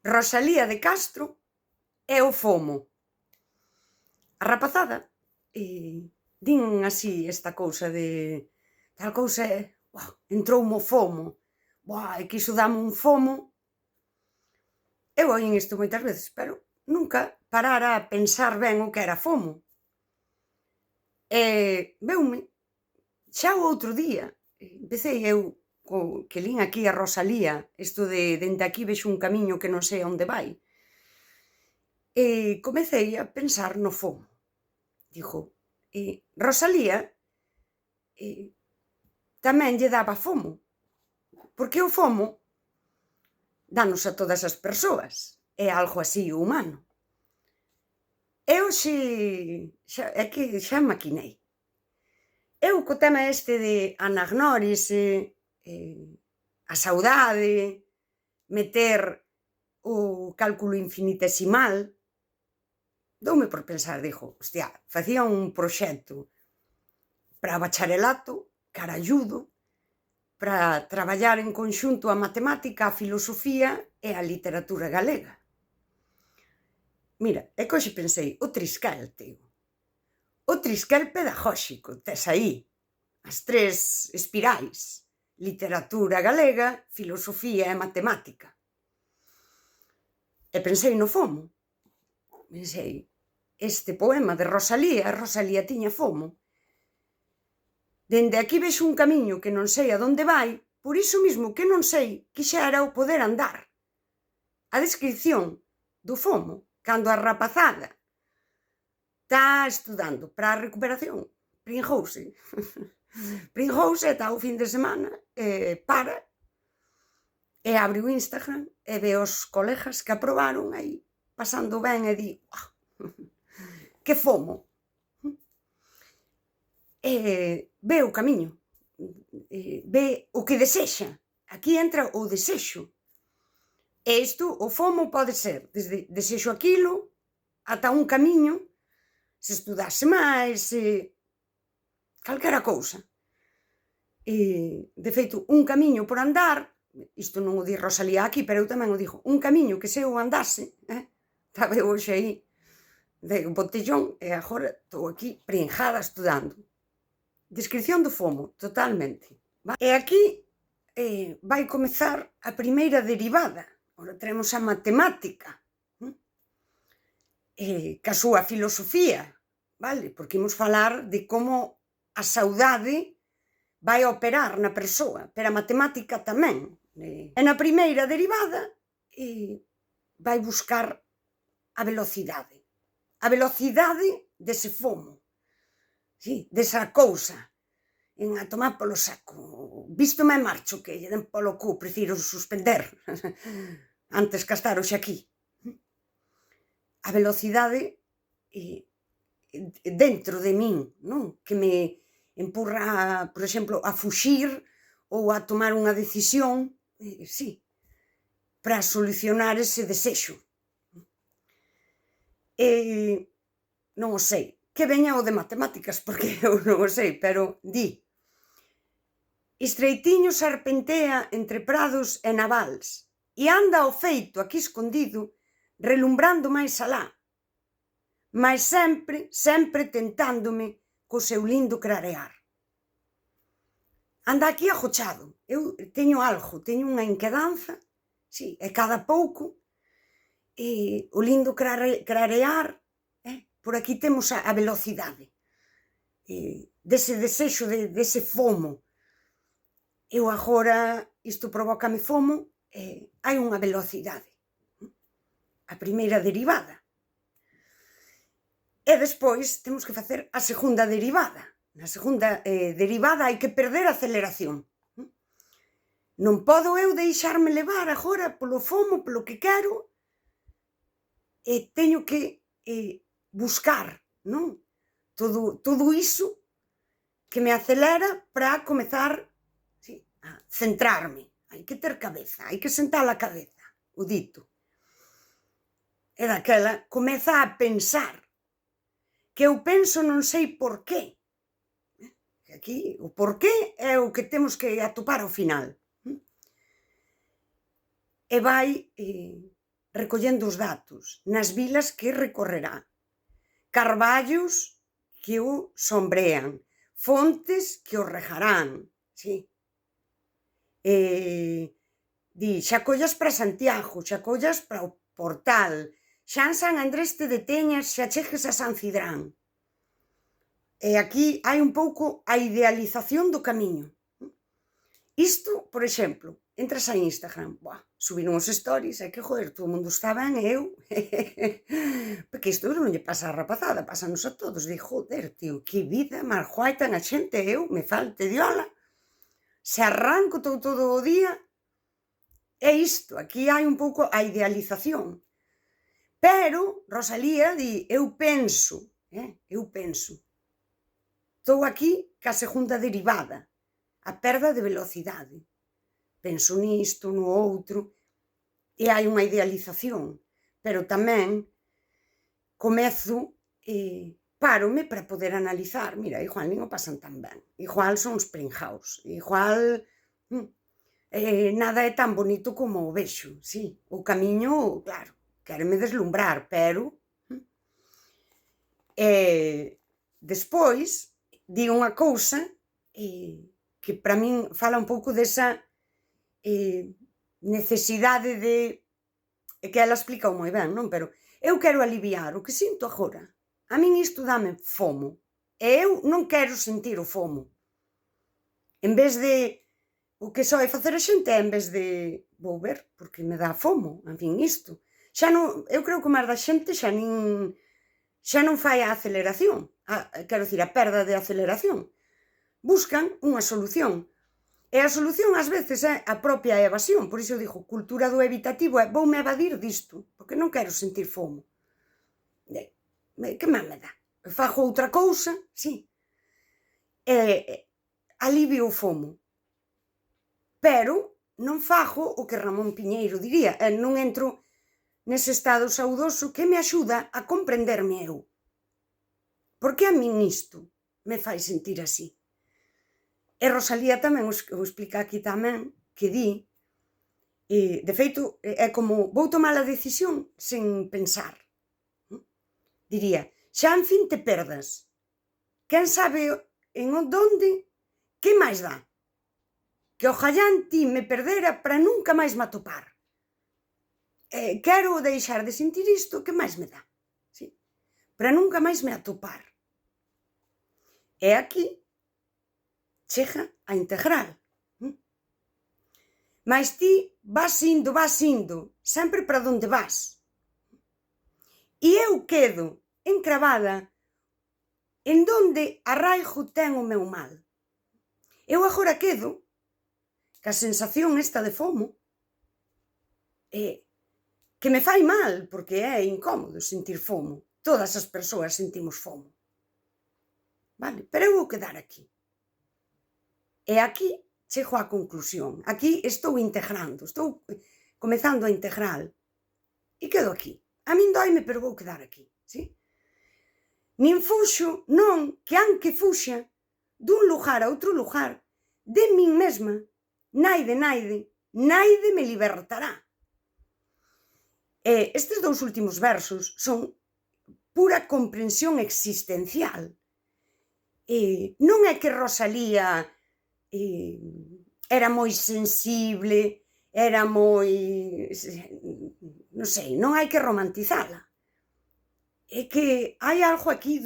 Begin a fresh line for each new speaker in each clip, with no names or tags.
Rosalía de Castro e o FOMO. A rapazada din así esta cousa de tal cousa entroume o FOMO, é que iso dáme un FOMO. Eu oín isto moitas veces, pero nunca parara a pensar ben o que era FOMO. Veume xa o outro día, empecei eu que lin aquí a Rosalía, isto de dende aquí vexo un camiño que non sei a onde vai, comecei a pensar no FOMO. Digo, Rosalía tamén lle daba FOMO, porque o FOMO dános a todas as persoas, é algo así humano. E hoxe é que xa maquinei. Eu co tema este de anagnórise, a saudade, meter o cálculo infinitesimal, doume por pensar, digo, hostia, facía un proxecto para bacharelato, caralludo, para traballar en conxunto a matemática, a filosofía e a literatura galega. Mira, é que hoxe pensei, o trisquel, tío. O trisquel pedagóxico, tes aí as tres espirais: literatura galega, filosofía e matemática. E pensei no FOMO. Pensei, este poema de Rosalía tiña FOMO. Dende aquí vexo un camiño que non sei a donde vai, por iso mesmo que non sei, quixera o poder andar. A descripción do FOMO, cando a rapazada está estudando para a recuperación, pringouse e está o fin de semana, para, e abre o Instagram e ve os colegas que aprobaron aí, pasando ben e di, que FOMO. Ve o camiño, ve o que desexa. Aquí entra o desexo. E isto, o FOMO pode ser desde desexo aquilo ata un camiño, se estudase máis, calquera cousa. De feito, un camiño por andar, isto non o di Rosalía aquí, pero eu tamén o digo, un camiño que se eu andase, estaba eu hoxe aí de botellón e agora estou aquí prinjada estudando. Descripción do FOMO, totalmente. E aquí vai comezar a primeira derivada. Ora teremos a matemática, ca súa filosofía, vale? Porque imos falar de como a saudade vai operar na persoa, pero a matemática tamén. E na primeira derivada vai buscar a velocidade dese FOMO, desa cousa, en a tomar polo saco, vístome e marcho, que lle den polo cu, prefiro suspender antes que estar hoxe aquí. A velocidade dentro de min, non? Que me empurra, por exemplo, a fuxir ou a tomar unha decisión, para solucionar ese desexo. Non o sei, que veña o de matemáticas, porque eu non o sei, pero di: estreitiño serpentea entre prados e navals, e anda ao feito aquí escondido, relumbrando máis alá, mas sempre tentándome co seu lindo clarear. Anda aquí agochado, eu teño algo, teño unha inquedanza, e cada pouco o lindo clarear, por aquí temos a velocidade dese desexo, dese FOMO. Eu agora, isto provócame FOMO, hai unha velocidade, a primeira derivada. E despois temos que facer a segunda derivada. Na segunda derivada hai que perder a aceleración. Non podo eu deixarme levar agora polo FOMO, polo que quero, e teño que buscar, non? Todo iso que me acelera para comezar a centrarme. Hai que ter cabeza, hai que sentar a cabeza, o dito. E daquela comeza a pensar, que eu penso non sei por qué. Aquí o porqué é o que temos que atopar ao final. E vai recollendo os datos nas vilas que recorrerá, carballos que o sombrean, fontes que o regarán, sí. Di, xa collas para Santiago, xa collas para o Portal, xa en San Andrés te deteñas, xa chegues a San Cidrán. E aquí hai un pouco a idealización do camiño. Isto, por exemplo, entras a Instagram, subiron os stories, é que, joder, todo o mundo está ben e eu... Porque isto non lle pasa a rapazada, pásanos a todos. Di, joder, tío, que vida máis guai ten a xente, eu me falte diola. Se arranco todo o día... É isto, aquí hai un pouco a idealización. Pero Rosalía di, eu penso. Estou aquí ca segunda derivada. A perda de velocidade. Penso nisto, no outro, e hai unha idealización, pero tamén comezo, párome para poder analizar, mira, igual non o pasan tan ben, igual son os pringaos, igual nada é tan bonito como o vexo, sí, o camiño, claro, quéreme deslumbrar, pero despois digo unha cousa que para min fala un pouco desa necesidade de... É que ela explica moi ben, non? Pero eu quero aliviar o que sinto agora. A min isto dame fomo. E eu non quero sentir o fomo. En vez de... O que soe facer a xente é en vez de... Vou ver, porque me dá fomo. En fin, isto. Xa non... Eu creo que máis da xente xa non fai a aceleración. Quero dicir, a perda de aceleración. Buscan unha solución. E a solución ás veces é a propia evasión, por iso digo, cultura do evitativo é voume evadir disto, porque non quero sentir fomo. Que máis me dá? Fago outra cousa, sí. Alivio o fomo. Pero non fago o que Ramón Piñeiro diría, non entro nese estado saudoso que me axuda a comprenderme eu. Porque a min isto me fai sentir así. E Rosalía tamén o explica aquí tamén, que di, de feito, é como, vou tomar a decisión sen pensar. Diría, xa en fin te perdas. Quen sabe en onde, que máis dá? Que ojalá en ti me perdera para nunca máis me atopar. Quero deixar de sentir isto, que máis me dá? Sí. Para nunca máis me atopar. E aquí chega a integral. Mas ti vas indo, sempre para onde vas. E eu quedo encravada en donde arraigo ten o meu mal. Eu agora quedo ca sensación esta de fomo, que me fai mal, porque é incómodo sentir fomo. Todas as persoas sentimos fomo. Vale, pero eu vou quedar aquí. E aquí chego á conclusión. Aquí estou integrando, estou comezando a integral. E quedo aquí. A min doime, pero vou quedar aquí, sí? Nin fuxo, non, que anque fuxa dun lugar a outro lugar, de min mesma, naide me libertará. Estes dous últimos versos son pura comprensión existencial. Non é que Rosalía era moi sensible, era moi... non sei, non hai que romantizala. É que hai algo aquí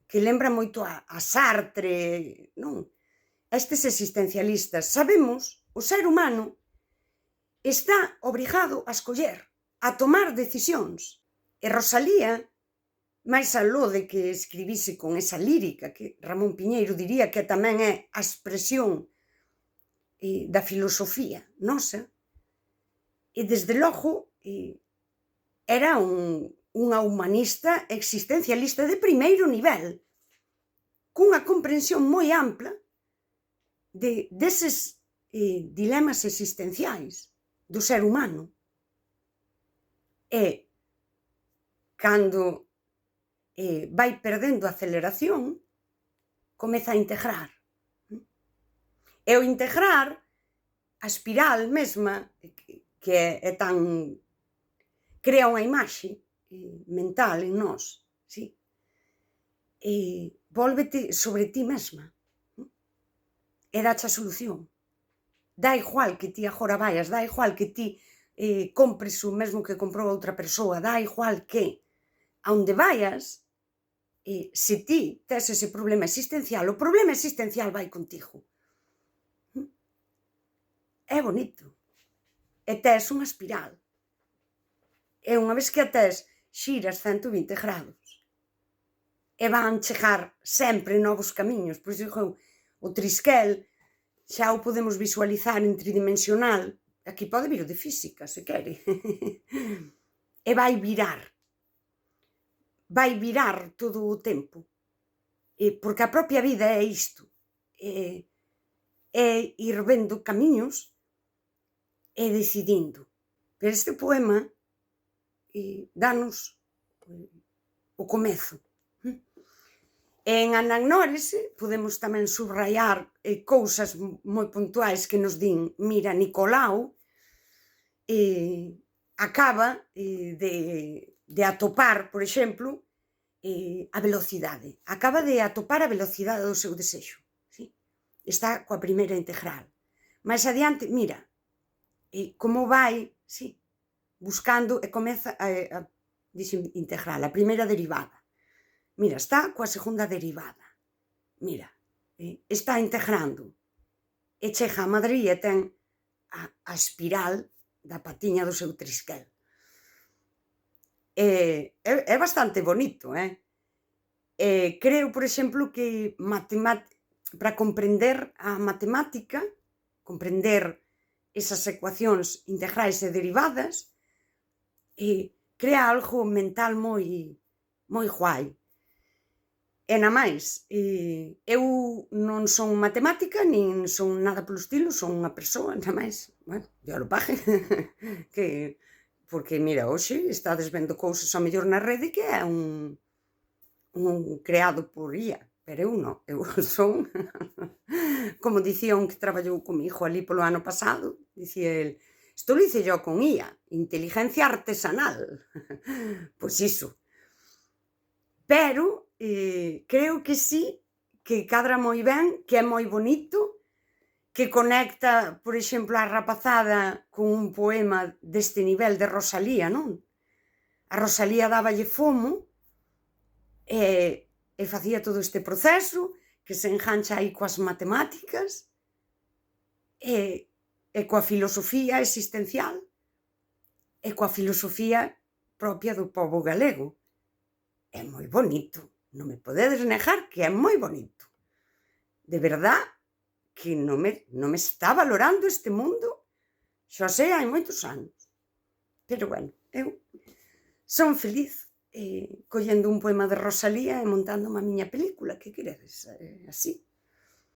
que lembra moito a Sartre, non? Estes existencialistas. Sabemos, o ser humano está obrigado a escoller, a tomar decisións. E Rosalía, máis aló de que escribise con esa lírica, que Ramón Piñeiro diría que tamén é a expresión da filosofía nosa, e desde logo era unha humanista existencialista de primeiro nivel, cunha comprensión moi ampla deses dilemas existenciais do ser humano. E cando vai perdendo aceleración, comeza a integrar. E o integrar, a espiral mesma, que é tan crea unha imaxe mental en nós, sí? E vólvete sobre ti mesma e dache a solución. Dá igual que ti agora vaias, dá igual que ti compres o mesmo que comprou outra persoa, dá igual que aonde vaias, se ti tes ese problema existencial, o problema existencial vai contigo. É bonito. E tes unha espiral. E unha vez que a tes, xiras 120 grados. E van chegar sempre novos camiños. Pois digo, o trisquel xa o podemos visualizar en tridimensional. Aquí pode vir o de física, se quere. E vai virar. Vai virar todo o tempo. Porque a propia vida é isto. É ir vendo camiños e decidindo. Pero este poema danos o comezo. En anagnórese podemos tamén subrayar cousas moi puntuais que nos din, mira, Nicolau acaba de atopar, por exemplo, a velocidade. Acaba de atopar a velocidade do seu desexo. Sí? Está coa primeira integral. Mais adiante, mira, como vai, sí, buscando e comeza dixe integral, a primeira derivada. Mira, está coa segunda derivada. Mira, está integrando. E chega a Madrid e ten a espiral da patiña do seu trisquel. É bastante bonito, creo, por exemplo, que para comprender a matemática, comprender esas ecuacións integrais e derivadas, crea algo mental moi guai. E na máis, eu non son matemática, nin son nada polo estilo, son unha persoa, na máis, bueno, Dios lo pague, porque, mira, hoxe estades vendo cousas ao mellor na rede que é un creado por IA, pero eu non, eu son, como dicía un que traballou comigo ali polo ano pasado, dicía el, isto lo hice yo con IA, inteligencia artesanal, pois iso. Pero creo que sí, que cadra moi ben, que é moi bonito, que conecta, por exemplo, a rapazada con un poema deste nivel de Rosalía, non? A Rosalía dáballe fomo e facía todo este proceso que se engancha aí coas matemáticas e coa filosofía existencial e coa filosofía propia do pobo galego. É moi bonito. Non me podedes negar que é moi bonito. De verdad que non me está valorando este mundo, xa sei hai moitos anos. Pero bueno, eu son feliz collendo un poema de Rosalía e montándome a miña película, que queredes? Así.